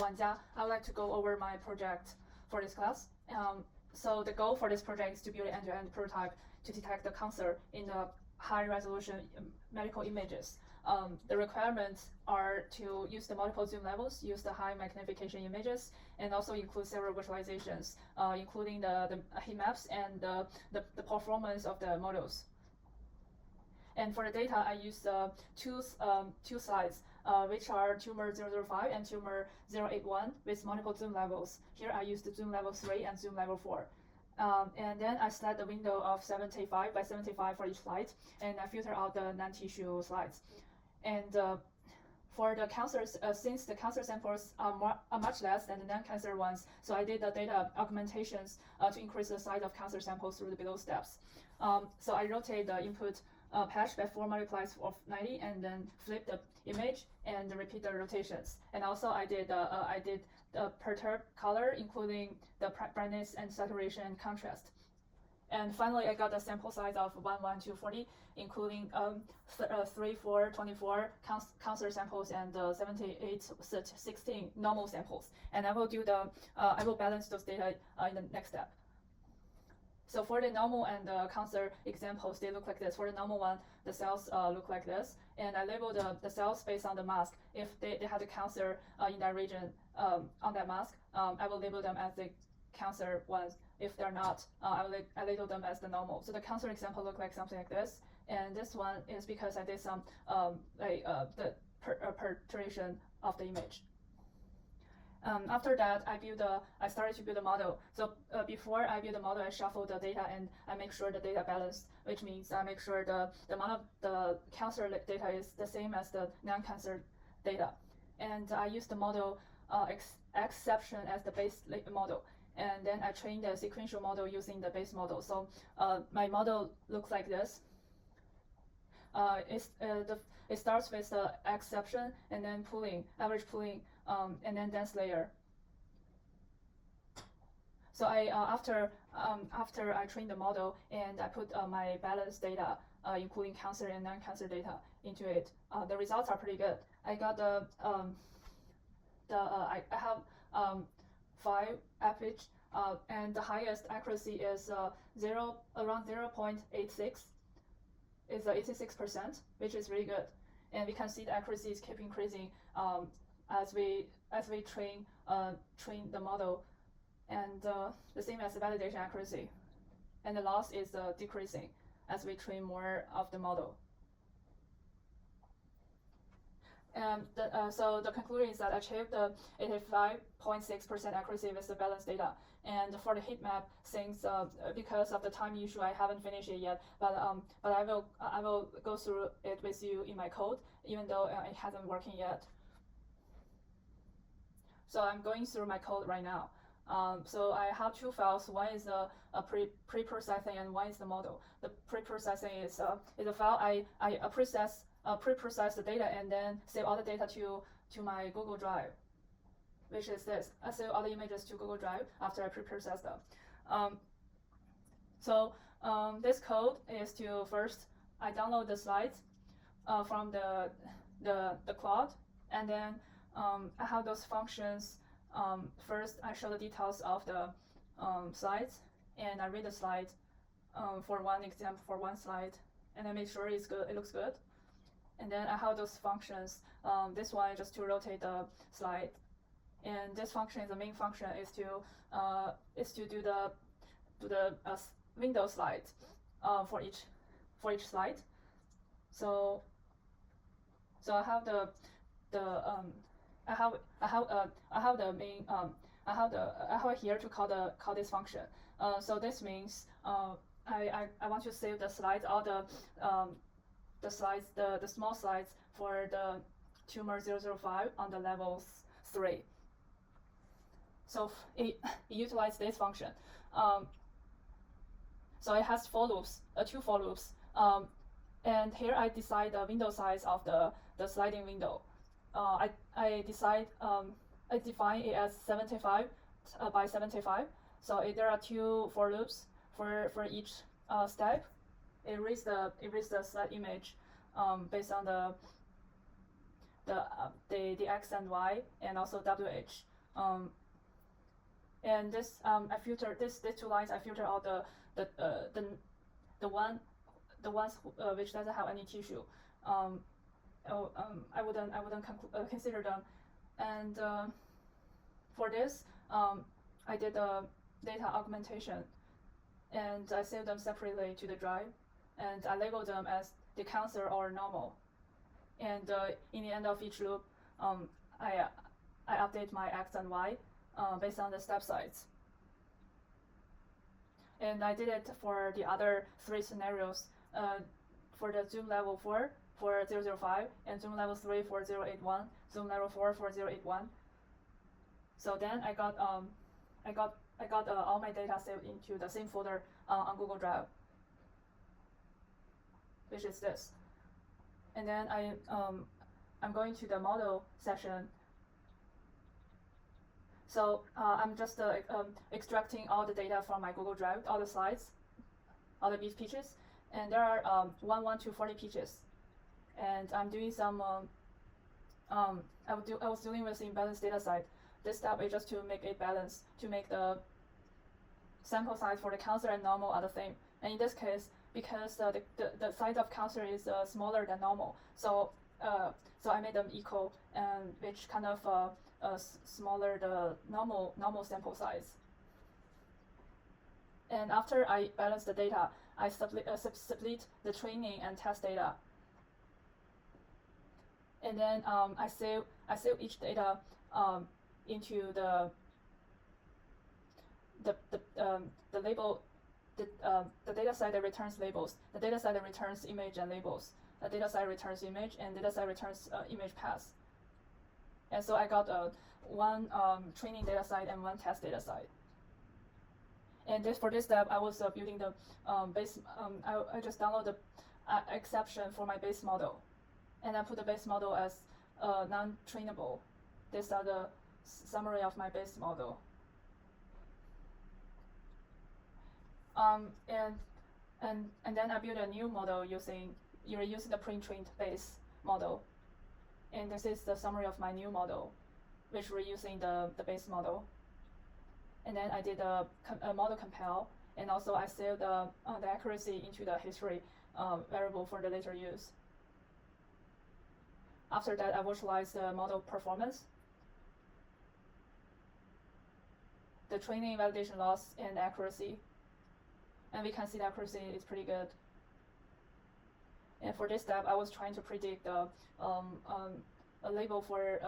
Wanja. I would like to go over my project for this class. So the goal for this project is to build an end-to-end prototype to detect the cancer in the high-resolution medical images. The requirements are to use the multiple zoom levels, use the high magnification images, and also include several visualizations, including the heat maps and the performance of the models. And for the data, I used two slides, which are tumor 005 and tumor 081 with multiple zoom levels. Here I used zoom level 3 and zoom level 4. And then I set the window of 75 by 75 for each slide, and I filter out the non-tissue slides. And for the cancers, since the cancer samples are much less than the non-cancer ones, so I did the data augmentations to increase the size of cancer samples through the below steps. So I rotate the input patch by 4 multiplies of 90, and then flip the image and repeat the rotations. And also I did the perturb color, including the brightness and saturation and contrast. And finally, I got the sample size of 11240, including 3424 cancer samples and 7816 normal samples. And I will balance those data in the next step. So for the normal and the cancer examples, they look like this. For the normal one, the cells look like this. And I label the cells based on the mask. If they had the cancer in that region on that mask, I will label them as the cancer ones. If they're not, I label them as the normal. So the cancer example look like something like this. And this one is because I did some perturbation of the image. After that, I started to build a model. So before I build the model, I shuffle the data and I make sure the data balanced, which means I make sure the amount of the cancer data is the same as the non-cancer data. And I use the model exception as the base model. And then I train the sequential model using the base model. So my model looks like this. It starts with the exception and then pooling, average pooling, and then dense layer. So after I train the model and I put my balance data, including cancer and non-cancer data, into it, the results are pretty good. I got I have 5 average, and the highest accuracy is around 0.86. It's 86%, which is really good. And we can see the accuracy is keep increasing as we train the model, and the same as the validation accuracy. And the loss is decreasing as we train more of the model. And so the conclusion is that I achieved the 85.6% accuracy with the balanced data. And for the heat map, since because of the time issue, I haven't finished it yet. But I will go through it with you in my code, even though it hasn't working yet. So I'm going through my code right now. So I have 2 files. One is a pre-processing, and one is the model. The pre-processing is a file I pre-process the data and then save all the data to my Google Drive, which is this. I save all the images to Google Drive after I pre-process them. This code is to first I download the slides from the cloud, and then I have those functions. First, I show the details of the slides, and I read the slide for one example for one slide, and I make sure it's good. It looks good. And then I have those functions. This one is just to rotate the slide, and this function is the main function is to do the window slide for each slide. So I have I have here to call this function. So this means I want to save the slides, all the slides, the small slides for the tumor 005 on the level 3. So it utilizes this function. So it has 4 loops, 2 for loops. And here I decide the window size of the sliding window. I define it as 75 by 75. So there are 2 for loops for each step. It reads the slide image based on the x and y and also WH. And this I filter these two lines. I filter out the ones which doesn't have any tissue. I wouldn't consider them. And for this, I did a data augmentation, and I saved them separately to the drive, and I labeled them as the cancer or normal. And in the end of each loop, I update my X and Y based on the step size. And I did it for the other 3 scenarios, for the zoom level 4 for 005, and zoom level 3 for 081, zoom level 4 for 081. So then I got all my data saved into the same folder on Google Drive, which is this. And then I'm going to the model section. So I'm just extracting all the data from my Google Drive, all the slides, all the pitches, and there are 1 to 40 pitches. And I'm doing some. I was dealing with the imbalanced data set. This step is just to make it balanced, to make the sample size for the cancer and normal are the same. And in this case, because the size of cancer is smaller than normal, so I made them equal, and which kind of smaller the normal sample size. And after I balance the data, I split the training and test data. And then I save each data into the label, the data set that returns labels, the data set that returns image and labels, the data set returns image, and data set returns image paths. And so I got 1 training data set and 1 test data set. And for this step, I was building the base. I just download the exception for my base model, and I put the base model as non-trainable. These are the summary of my base model. And then I build a new model using the pre-trained base model. And this is the summary of my new model, which we're using the base model. And then I did a model compile, and also I saved the accuracy into the history variable for the later use. After that, I virtualized the model performance, the training, validation loss, and accuracy. And we can see the accuracy is pretty good. And for this step, I was trying to predict the label for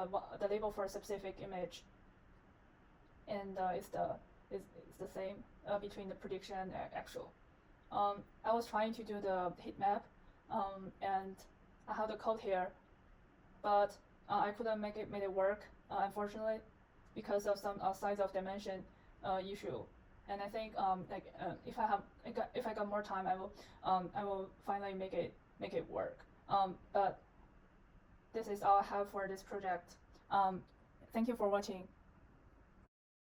a specific image, and it's the same between the prediction and actual. I was trying to do the heat map, and I have the code here, but I couldn't make it work, unfortunately, because of some size of dimension issue. And I think if I got more time, I will finally make it work. But this is all I have for this project. Thank you for watching.